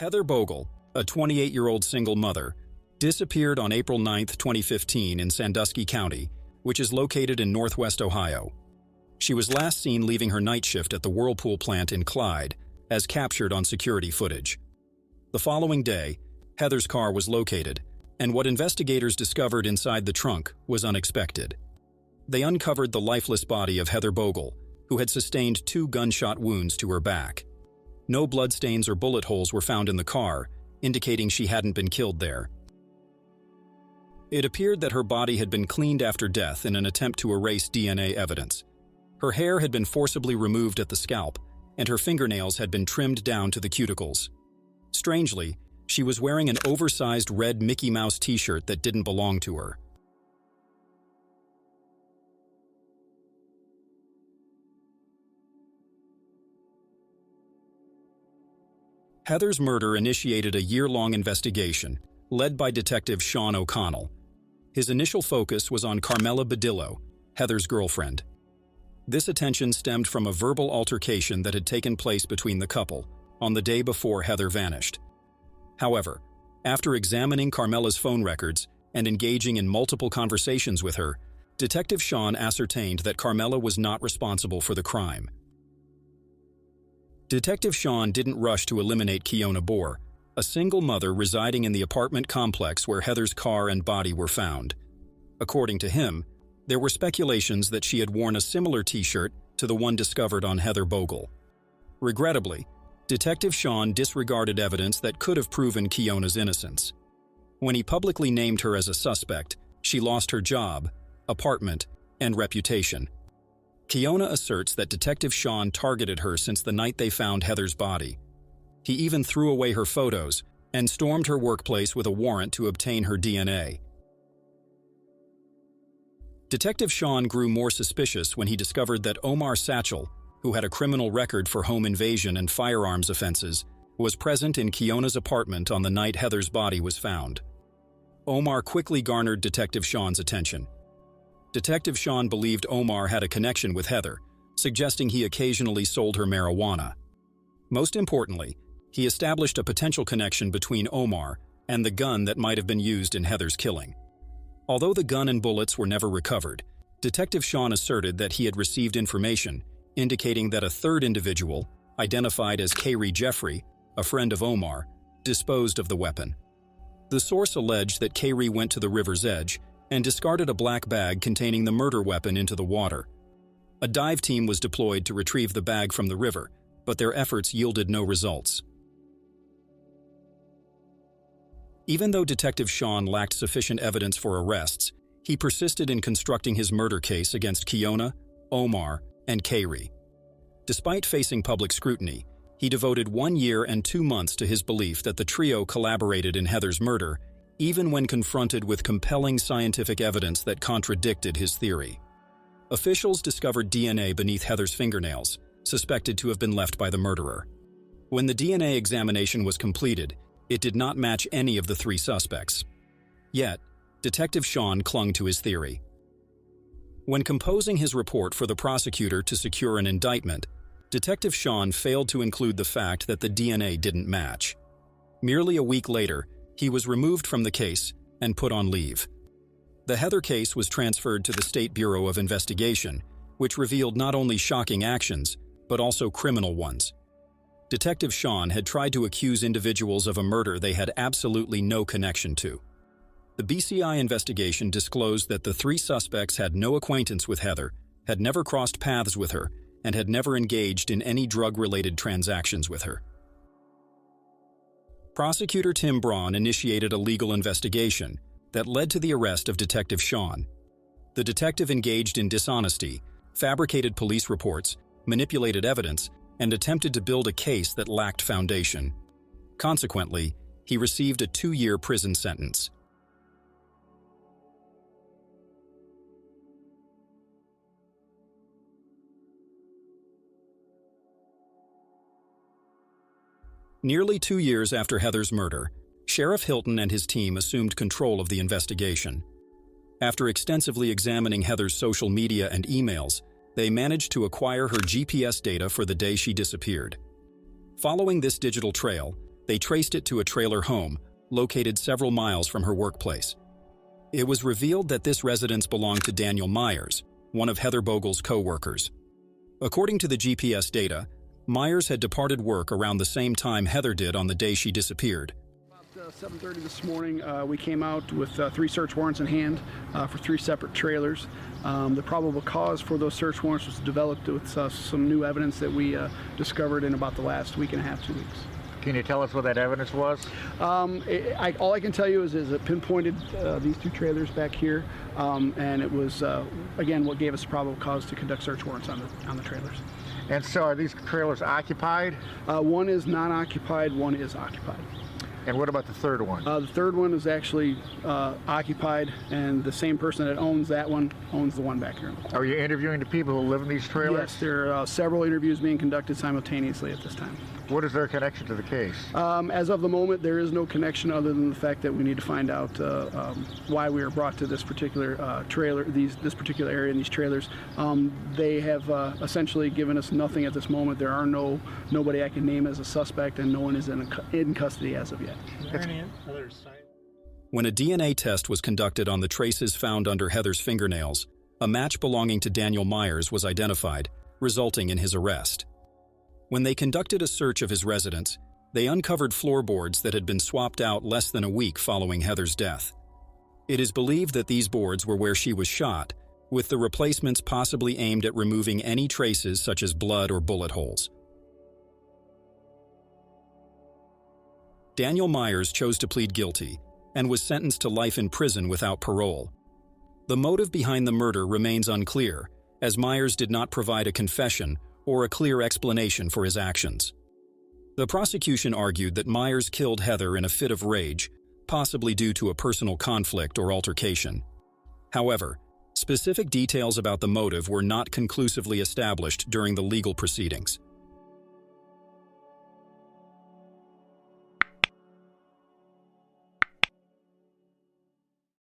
Heather Bogle, a 28-year-old single mother, disappeared on April 9, 2015 in Sandusky County, which is located in northwest Ohio. She was last seen leaving her night shift at the Whirlpool plant in Clyde, as captured on security footage. The following day, Heather's car was located, and what investigators discovered inside the trunk was unexpected. They uncovered the lifeless body of Heather Bogle, who had sustained 2 gunshot wounds to her back. No bloodstains or bullet holes were found in the car, indicating she hadn't been killed there. It appeared that her body had been cleaned after death in an attempt to erase DNA evidence. Her hair had been forcibly removed at the scalp, and her fingernails had been trimmed down to the cuticles. Strangely, she was wearing an oversized red Mickey Mouse t-shirt that didn't belong to her. Heather's murder initiated a year-long investigation, led by Detective Sean O'Connell. His initial focus was on Carmela Badillo, Heather's girlfriend. This attention stemmed from a verbal altercation that had taken place between the couple on the day before Heather vanished. However, after examining Carmela's phone records and engaging in multiple conversations with her, Detective Sean ascertained that Carmela was not responsible for the crime. Detective Sean didn't rush to eliminate Kiona Bohr, a single mother residing in the apartment complex where Heather's car and body were found. According to him, there were speculations that she had worn a similar t-shirt to the one discovered on Heather Bogle. Regrettably, Detective Sean disregarded evidence that could have proven Kiona's innocence. When he publicly named her as a suspect, she lost her job, apartment, and reputation. Kiona asserts that Detective Sean targeted her since the night they found Heather's body. He even threw away her photos and stormed her workplace with a warrant to obtain her DNA. Detective Sean grew more suspicious when he discovered that Omar Satchel, who had a criminal record for home invasion and firearms offenses, was present in Kiona's apartment on the night Heather's body was found. Omar quickly garnered Detective Sean's attention. Detective Sean believed Omar had a connection with Heather, suggesting he occasionally sold her marijuana. Most importantly, he established a potential connection between Omar and the gun that might have been used in Heather's killing. Although the gun and bullets were never recovered, Detective Sean asserted that he had received information indicating that a third individual, identified as Kayrie Jeffrey, a friend of Omar, disposed of the weapon. The source alleged that Kayrie went to the river's edge and discarded a black bag containing the murder weapon into the water. A dive team was deployed to retrieve the bag from the river, but their efforts yielded no results. Even though Detective Sean lacked sufficient evidence for arrests, he persisted in constructing his murder case against Kiona, Omar, and Kayrie. Despite facing public scrutiny, he devoted 1 year and 2 months to his belief that the trio collaborated in Heather's murder, even when confronted with compelling scientific evidence that contradicted his theory. Officials discovered DNA beneath Heather's fingernails, suspected to have been left by the murderer. When the DNA examination was completed, it did not match any of the 3 suspects. Yet, Detective Sean clung to his theory. When composing his report for the prosecutor to secure an indictment, Detective Sean failed to include the fact that the DNA didn't match. Merely a week later, he was removed from the case and put on leave. The Heather case was transferred to the State Bureau of Investigation, which revealed not only shocking actions, but also criminal ones. Detective Sean had tried to accuse individuals of a murder they had absolutely no connection to. The BCI investigation disclosed that the 3 suspects had no acquaintance with Heather, had never crossed paths with her, and had never engaged in any drug-related transactions with her. Prosecutor Tim Braun initiated a legal investigation that led to the arrest of Detective Sean. The detective engaged in dishonesty, fabricated police reports, manipulated evidence, and attempted to build a case that lacked foundation. Consequently, he received a 2-year prison sentence. Nearly 2 years after Heather's murder, Sheriff Hilton and his team assumed control of the investigation. After extensively examining Heather's social media and emails, they managed to acquire her GPS data for the day she disappeared. Following this digital trail, They traced it to a trailer home, located several miles from her workplace. It was revealed that this residence belonged to Daniel Myers, one of Heather Bogle's co-workers. According to the GPS data, Myers had departed work around the same time Heather did on the day she disappeared. About 7:30 this morning, we came out with 3 search warrants in hand for 3 separate trailers. The probable cause for those search warrants was developed with some new evidence that we discovered in about the last week and a half, 2 weeks. Can you tell us what that evidence was? All I can tell you is it pinpointed these 2 trailers back here, and it was, again, what gave us probable cause to conduct search warrants on the trailers. And so are these trailers occupied? One is non-occupied, one is occupied. And what about the third one? The third one is actually occupied, and the same person that owns that one owns the one back here in the corner. Are you interviewing the people who live in these trailers? Yes, there are several interviews being conducted simultaneously at this time. What is their connection to the case? As of the moment, there is no connection other than the fact that we need to find out why we were brought to this particular trailer, this particular area in these trailers. They have essentially given us nothing at this moment. There are nobody I can name as a suspect, and no one is in custody as of yet. When a DNA test was conducted on the traces found under Heather's fingernails, a match belonging to Daniel Myers was identified, resulting in his arrest. When they conducted a search of his residence, they uncovered floorboards that had been swapped out less than a week following Heather's death. It is believed that these boards were where she was shot, with the replacements possibly aimed at removing any traces such as blood or bullet holes. Daniel Myers chose to plead guilty and was sentenced to life in prison without parole. The motive behind the murder remains unclear, as Myers did not provide a confession or a clear explanation for his actions. The prosecution argued that Myers killed Heather in a fit of rage, possibly due to a personal conflict or altercation. However, specific details about the motive were not conclusively established during the legal proceedings.